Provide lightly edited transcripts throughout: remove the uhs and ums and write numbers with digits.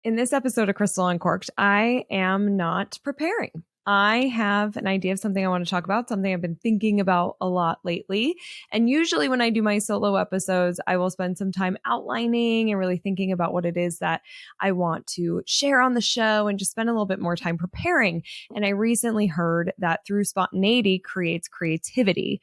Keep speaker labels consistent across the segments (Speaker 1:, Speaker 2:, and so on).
Speaker 1: In this episode of Crystal Uncorked, I am not preparing. I have an idea of something I want to talk about, something I've been thinking about a lot lately. And usually, when I do my solo episodes, I will spend some time outlining and really thinking about what it is that I want to share on the show and just spend a little bit more time preparing. And I recently heard that through spontaneity creates creativity.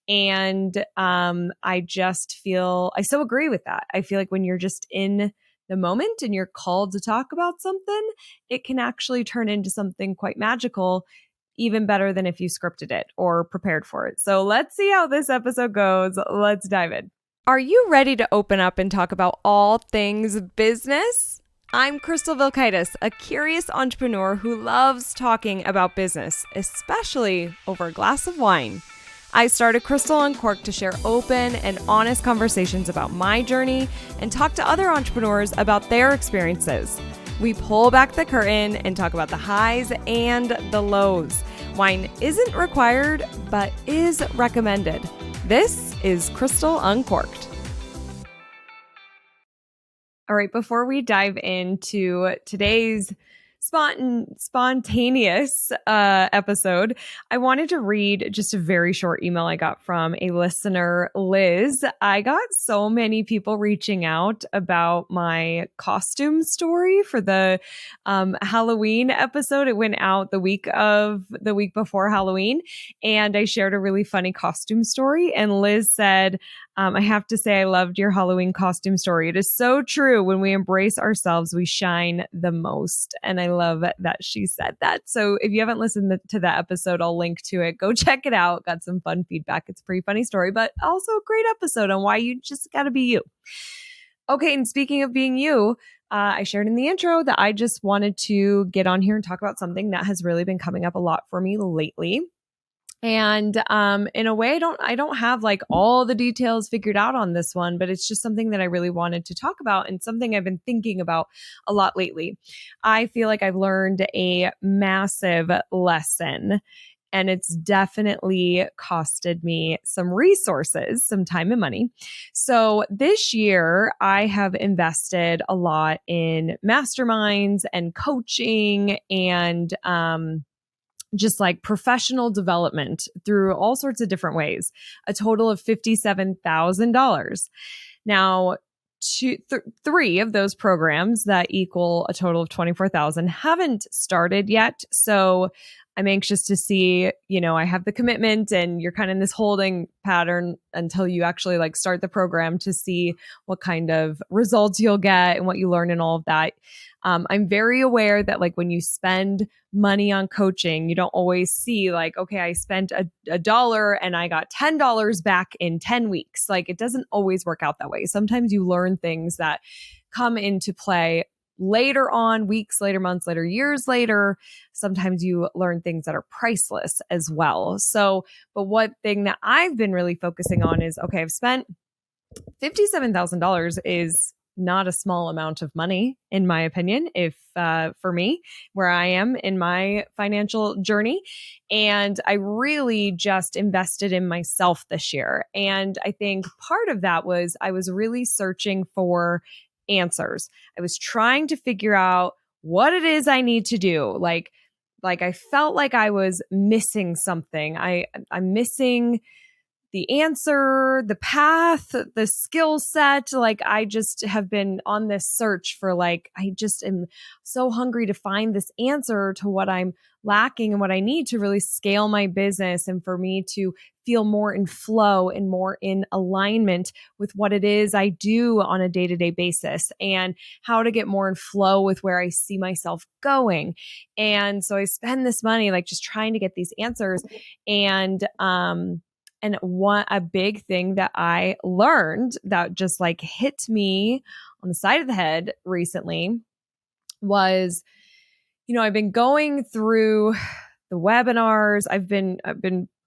Speaker 1: And I just feel, I so agree with that. I feel like when you're just in the moment and you're called to talk about something, it can actually turn into something quite magical, even better than if you scripted it or prepared for it. So let's see how this episode goes. Let's dive in. Are you ready to open up and talk about all things business? I'm Crystal Vilkaitis, a curious entrepreneur who loves talking about business, especially over a glass of wine. I started Crystal Uncorked to share open and honest conversations about my journey and talk to other entrepreneurs about their experiences. We pull back the curtain and talk about the highs and the lows. Wine isn't required, but is recommended. This is Crystal Uncorked. All right, before we dive into today's spontaneous episode, I wanted to read just a very short email I got from a listener, Liz. I got so many people reaching out about my costume story for the Halloween episode. It went out the week before Halloween, and I shared a really funny costume story. And Liz said, I have to say, I loved your Halloween costume story. It is so true. When we embrace ourselves, we shine the most. And I love that she said that. So if you haven't listened to that episode, I'll link to it. Go check it out. Got some fun feedback. It's a pretty funny story, but also a great episode on why you just got to be you. Okay, and speaking of being you, I shared in the intro that I just wanted to get on here and talk about something that has really been coming up a lot for me lately. And in a way, I don't have like all the details figured out on this one, but it's just something that I really wanted to talk about and something I've been thinking about a lot lately. I feel like I've learned a massive lesson, and it's definitely costed me some resources, some time and money. So this year, I have invested a lot in masterminds and coaching and just like professional development through all sorts of different ways, a total of $57,000. Now, three of those programs that equal a total of 24,000 haven't started yet. So I'm anxious to see, I have the commitment and you're kind of in this holding pattern until you actually like start the program to see what kind of results you'll get and what you learn and all of that. I'm very aware that like when you spend money on coaching, you don't always see like, okay, I spent a dollar and I got $10 back in 10 weeks. Like it doesn't always work out that way. Sometimes you learn things that come into play later on, weeks later, months later, years later. Sometimes you learn things that are priceless as well. So, but one thing that I've been really focusing on is, okay, I've spent $57,000 is not a small amount of money, in my opinion, if for me, where I am in my financial journey. And I really just invested in myself this year. And I think part of that was I was really searching for answers. I was trying to figure out what it is I need to do. Like I felt like I was missing something. I'm missing the answer, the path, the skill set. Like I just have been on this search for like, I just am so hungry to find this answer to what I'm lacking and what I need to really scale my business and for me to feel more in flow and more in alignment with what it is I do on a day-to-day basis and how to get more in flow with where I see myself going. And so I spend this money like just trying to get these answers. And a big thing that I learned that just like hit me on the side of the head recently was, I've been going through the webinars. I've been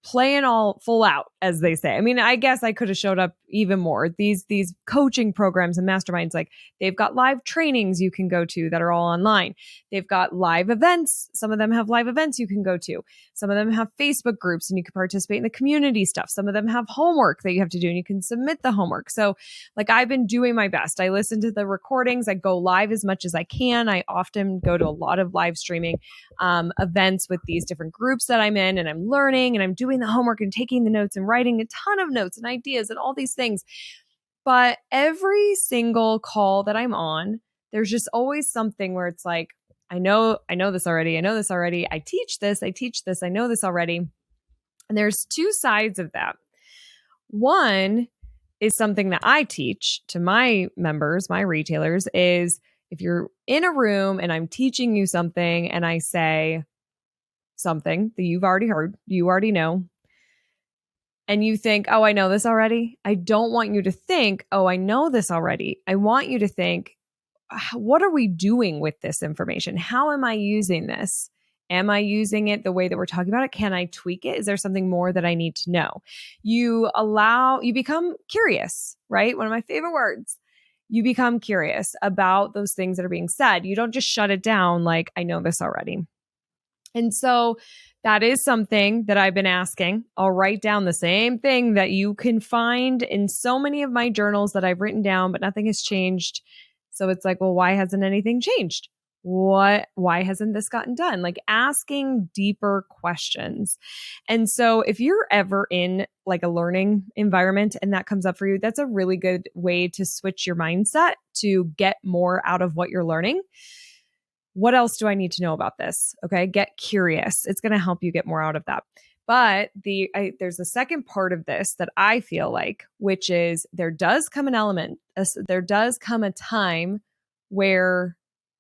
Speaker 1: playing all full out as they say. I mean, I guess I could have showed up even more. These coaching programs and masterminds, like they've got live trainings you can go to that are all online. They've got live events. Some of them have live events you can go to. Some of them have Facebook groups and you can participate in the community stuff. Some of them have homework that you have to do and you can submit the homework. So like I've been doing my best. I listen to the recordings. I go live as much as I can. I often go to a lot of live streaming events with these different groups that I'm in, and I'm learning and I'm doing the homework and taking the notes and writing a ton of notes and ideas and all these things. But every single call that I'm on, there's just always something where it's like, I know this already. I know this already. I teach this. I know this already. And there's two sides of that. One is something that I teach to my members, my retailers, is if you're in a room and I'm teaching you something and I say something that you've already heard, you already know, and you think, oh, I know this already. I don't want you to think, oh, I know this already. I want you to think, what are we doing with this information? How am I using this? Am I using it the way that we're talking about it? Can I tweak it? Is there something more that I need to know? You become curious, right? One of my favorite words. You become curious about those things that are being said. You don't just shut it down like, I know this already. And so that is something that I've been asking. I'll write down the same thing that you can find in so many of my journals that I've written down, but nothing has changed. So it's like, well, why hasn't anything changed? Why hasn't this gotten done? Like asking deeper questions. And so if you're ever in like a learning environment and that comes up for you, that's a really good way to switch your mindset to get more out of what you're learning. What else do I need to know about this? Okay, get curious. It's going to help you get more out of that. But there's a second part of this that I feel like, which is there does come a time where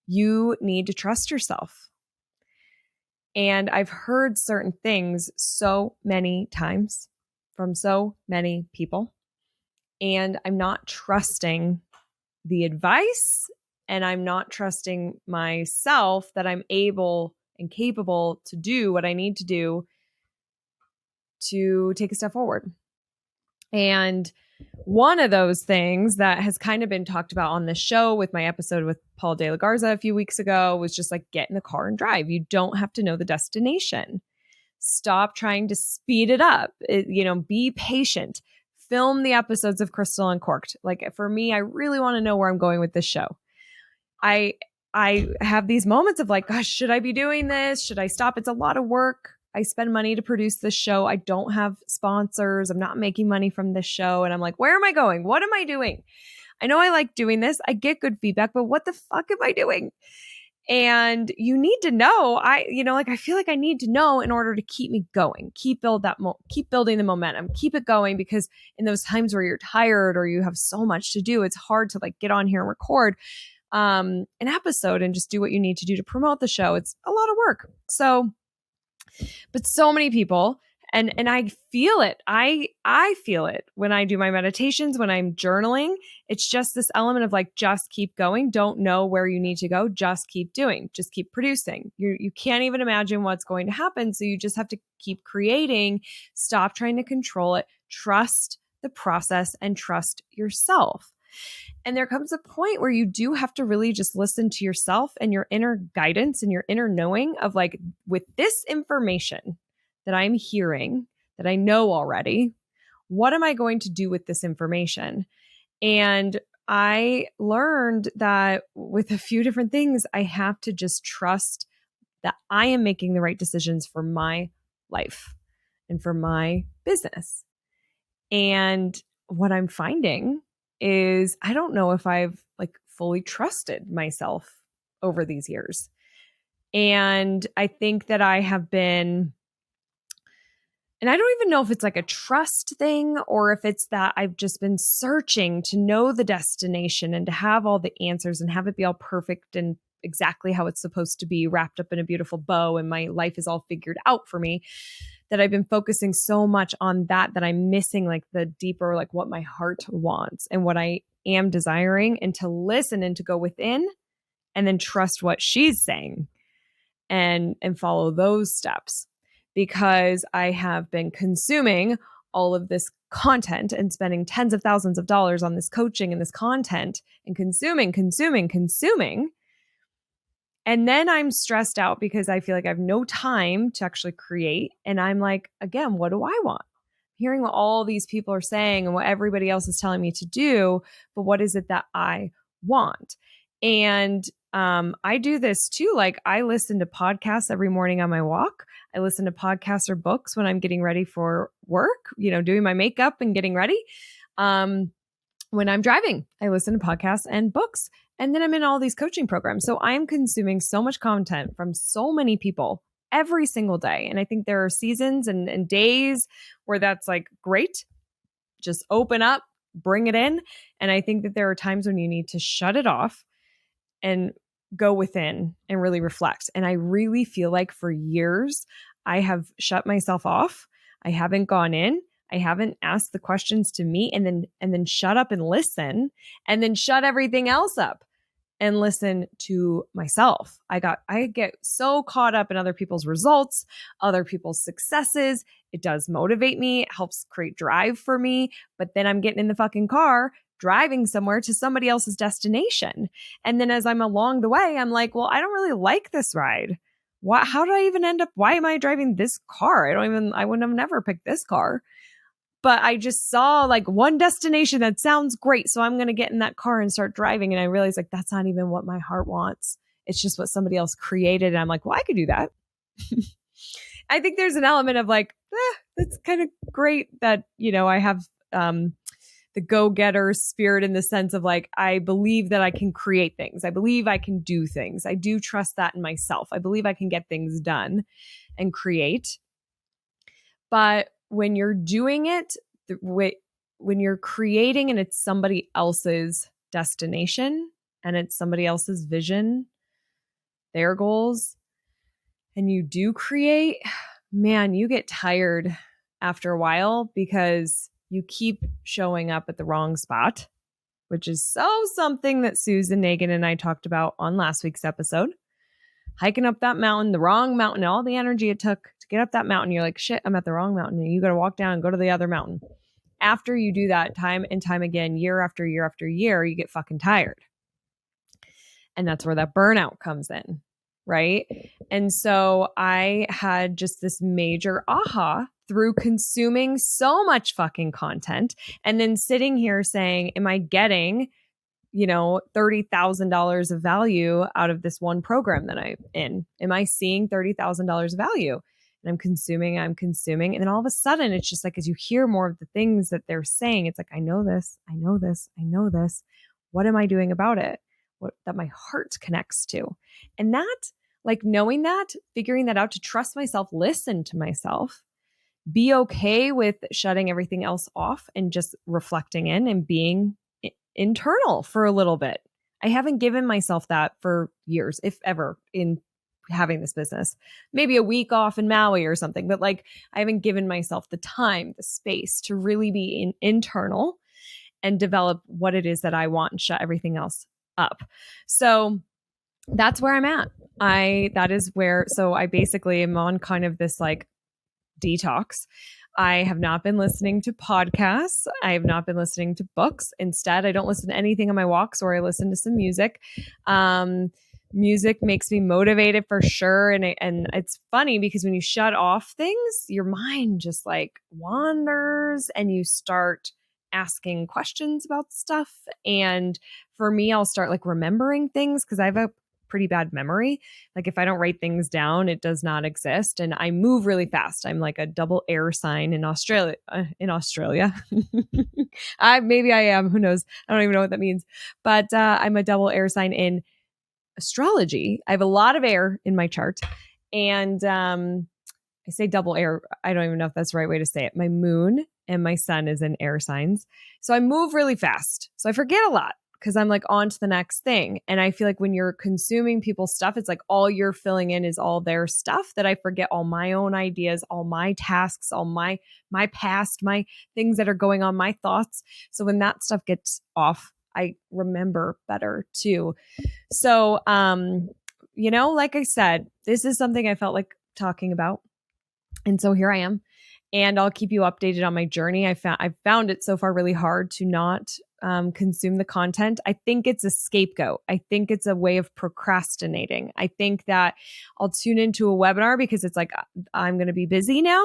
Speaker 1: you need to trust yourself. And I've heard certain things so many times from so many people, and I'm not trusting the advice, and I'm not trusting myself that I'm able and capable to do what I need to do to take a step forward. And one of those things that has kind of been talked about on the show with my episode with Paul De La Garza a few weeks ago was just like, get in the car and drive. You don't have to know the destination. Stop trying to speed it up. Be patient. Film the episodes of Crystal Uncorked. Like for me, I really want to know where I'm going with this show. I have these moments of like, gosh, should I be doing this? Should I stop? It's a lot of work. I spend money to produce this show. I don't have sponsors. I'm not making money from this show. And I'm like, where am I going? What am I doing? I know I like doing this. I get good feedback, but what the fuck am I doing? And you need to know. I feel like I need to know in order to keep me going, keep building the momentum, keep it going, because in those times where you're tired or you have so much to do, it's hard to like get on here and record an episode and just do what you need to do to promote the show. It's a lot of work. But so many people, and I feel it. I feel it when I do my meditations, when I'm journaling. It's just this element of like, just keep going. Don't know where you need to go. Just keep doing. Just keep producing. You can't even imagine what's going to happen. So you just have to keep creating. Stop trying to control it. Trust the process and trust yourself. And there comes a point where you do have to really just listen to yourself and your inner guidance and your inner knowing of like, with this information that I'm hearing, that I know already, what am I going to do with this information? And I learned that with a few different things, I have to just trust that I am making the right decisions for my life and for my business. And what I'm finding is I don't know if I've like fully trusted myself over these years. And I think that I have been, and I don't even know if it's like a trust thing or if it's that I've just been searching to know the destination and to have all the answers and have it be all perfect and exactly how it's supposed to be, wrapped up in a beautiful bow, and my life is all figured out for me, that I've been focusing so much on that I'm missing like the deeper, like what my heart wants and what I am desiring, and to listen and to go within and then trust what she's saying and follow those steps, because I have been consuming all of this content and spending tens of thousands of dollars on this coaching and this content and consuming. And then I'm stressed out because I feel like I have no time to actually create. And I'm like, again, what do I want? Hearing what all these people are saying and what everybody else is telling me to do, but what is it that I want? And I do this too. Like I listen to podcasts every morning on my walk. I listen to podcasts or books when I'm getting ready for work, doing my makeup and getting ready. When I'm driving, I listen to podcasts and books. And then I'm in all these coaching programs. So I'm consuming so much content from so many people every single day. And I think there are seasons and days where that's like, great, just open up, bring it in. And I think that there are times when you need to shut it off and go within and really reflect. And I really feel like for years, I have shut myself off. I haven't gone in. I haven't asked the questions to me and then shut up and listen and then shut everything else up and listen to myself. I get so caught up in other people's results, other people's successes. It does motivate me. It helps create drive for me. But then I'm getting in the fucking car, driving somewhere to somebody else's destination. And then as I'm along the way, I'm like, well, I don't really like this ride. How did I even end up? Why am I driving this car? I wouldn't have never picked this car. But I just saw like one destination that sounds great. So I'm going to get in that car and start driving. And I realized like, that's not even what my heart wants. It's just what somebody else created. And I'm like, well, I could do that. I think there's an element of like, that's kind of great that, I have the go-getter spirit in the sense of like, I believe that I can create things. I believe I can do things. I do trust that in myself. I believe I can get things done and create. But when you're doing it, when you're creating and it's somebody else's destination and it's somebody else's vision, their goals, and you do create, man, you get tired after a while because you keep showing up at the wrong spot, which is something that Susan Nagin and I talked about on last week's episode. Hiking up that mountain, the wrong mountain, all the energy it took to get up that mountain. You're like, shit, I'm at the wrong mountain. And you got to walk down and go to the other mountain. After you do that time and time again, year after year after year, you get fucking tired. And that's where that burnout comes in, right? And so I had just this major aha through consuming so much fucking content and then sitting here saying, am I getting $30,000 of value out of this one program that I'm in? Am I seeing $30,000 of value? And I'm consuming. And then all of a sudden, it's just like, as you hear more of the things that they're saying, it's like, I know this. What am I doing about it? What that my heart connects to? And that, like knowing that, figuring that out, to trust myself, listen to myself, be okay with shutting everything else off and just reflecting in and being internal for a little bit. I haven't given myself that for years, if ever, in having this business. Maybe a week off in Maui or something, but like I haven't given myself the time, the space to really be internal and develop what it is that I want and shut everything else up. So that's where I'm at. So I basically am on kind of this like detox. I have not been listening to podcasts. I have not been listening to books. Instead, I don't listen to anything on my walks, or I listen to some music. Music makes me motivated for sure. And it's funny because when you shut off things, your mind just like wanders and you start asking questions about stuff. And for me, I'll start like remembering things because I have a pretty bad memory. Like if I don't write things down, it does not exist. And I move really fast. I'm like a double air sign in Australia. Maybe I am. Who knows? I don't even know what that means. But I'm a double air sign in astrology. I have a lot of air in my chart. And I say double air. I don't even know if that's the right way to say it. My moon and my sun is in air signs. So I move really fast. So I forget a lot, because I'm like on to the next thing. And I feel like when you're consuming people's stuff, it's like all you're filling in is all their stuff, that I forget all my own ideas, all my tasks, all my past, my things that are going on, my thoughts. So when that stuff gets off, I remember better too. So, like I said, this is something I felt like talking about. And so here I am. and I'll keep you updated on my journey. I've found it so far really hard to not consume the content. I think it's a scapegoat. I think it's a way of procrastinating. I think that I'll tune into a webinar because it's like, I'm going to be busy now.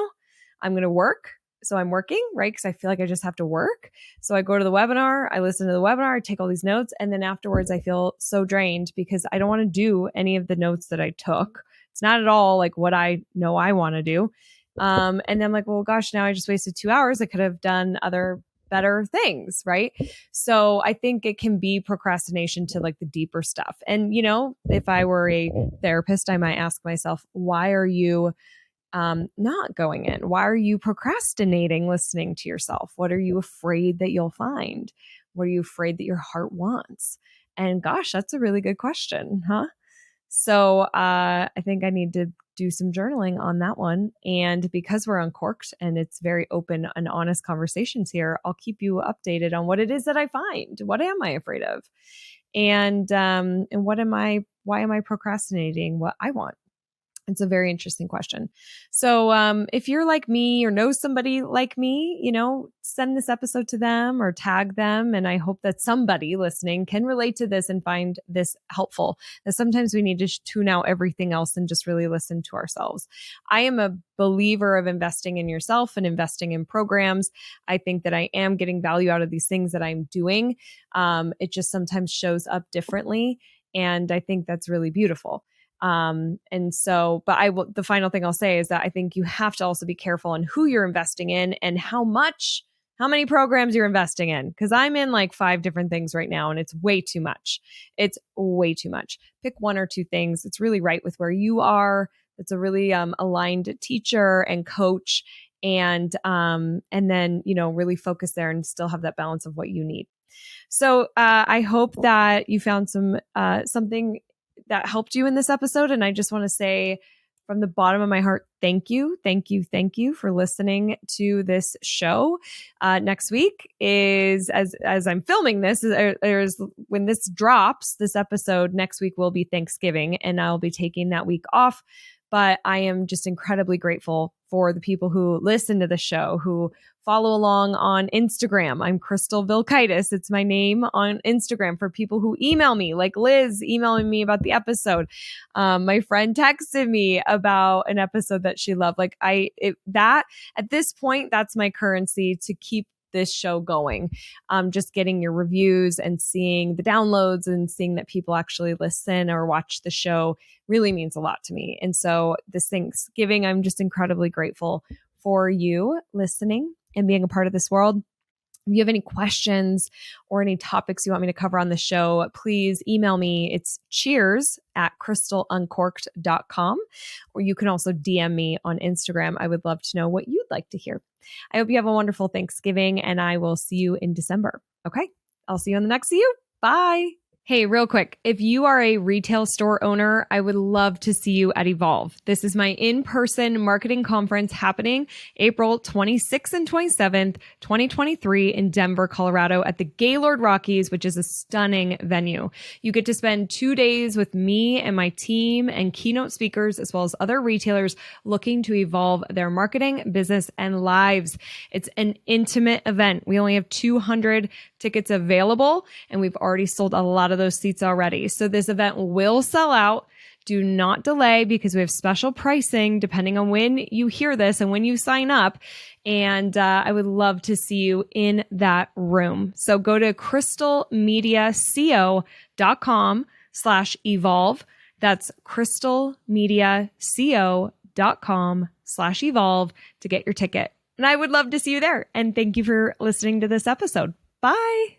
Speaker 1: I'm going to work. So I'm working, right? Because I feel like I just have to work. So I go to the webinar, I listen to the webinar, I take all these notes. And then afterwards, I feel so drained because I don't want to do any of the notes that I took. It's not at all like what I know I want to do. And then I'm like, well, gosh, now I just wasted 2 hours. I could have done other better things, right? So I think it can be procrastination to like the deeper stuff. And, if I were a therapist, I might ask myself, why are you not going in? Why are you procrastinating listening to yourself? What are you afraid that you'll find? What are you afraid that your heart wants? And gosh, that's a really good question, huh? So I think I need to do some journaling on that one. And because we're uncorked and it's very open and honest conversations here, I'll keep you updated on what it is that I find. What am I afraid of? And why am I procrastinating what I want? It's a very interesting question. So if you're like me or know somebody like me, send this episode to them or tag them. And I hope that somebody listening can relate to this and find this helpful. That sometimes we need to tune out everything else and just really listen to ourselves. I am a believer of investing in yourself and investing in programs. I think that I am getting value out of these things that I'm doing. It just sometimes shows up differently. And I think that's really beautiful. The final thing I'll say is that I think you have to also be careful on who you're investing in and how many programs you're investing in. Cause I'm in like 5 different things right now and it's way too much. It's way too much. Pick 1 or 2 things. It's really right with where you are. It's a really aligned teacher and coach. And then, really focus there and still have that balance of what you need. So I hope that you found something that helped you in this episode. And I just want to say from the bottom of my heart, thank you for listening to this show. Next week is, as I'm filming this, when this drops, this episode, next week will be Thanksgiving and I'll be taking that week off. But I am just incredibly grateful for the people who listen to the show, who follow along on Instagram. I'm Crystal Vilkaitis. It's my name on Instagram. For people who email me, like Liz emailing me about the episode. My friend texted me about an episode that she loved. At this point, that's my currency to keep this show going. Just getting your reviews and seeing the downloads and seeing that people actually listen or watch the show really means a lot to me. And so this Thanksgiving, I'm just incredibly grateful for you listening and being a part of this world. If you have any questions or any topics you want me to cover on the show, please email me. It's cheers@crystaluncorked.com, or you can also DM me on Instagram. I would love to know what you'd like to hear. I hope you have a wonderful Thanksgiving, and I will see you in December. Okay, I'll see you on the next See You. Bye. Hey, real quick, if you are a retail store owner, I would love to see you at Evolve. This is my in-person marketing conference happening April 26th and 27th, 2023 in Denver, Colorado at the Gaylord Rockies, which is a stunning venue. You get to spend 2 days with me and my team and keynote speakers, as well as other retailers looking to evolve their marketing, business, and lives. It's an intimate event. We only have 200 tickets available, and we've already sold a lot of those seats already. So this event will sell out. Do not delay because we have special pricing depending on when you hear this and when you sign up. And I would love to see you in that room. So go to crystalmediaco.com/evolve. That's crystalmediaco.com/evolve to get your ticket. And I would love to see you there. And thank you for listening to this episode. Bye.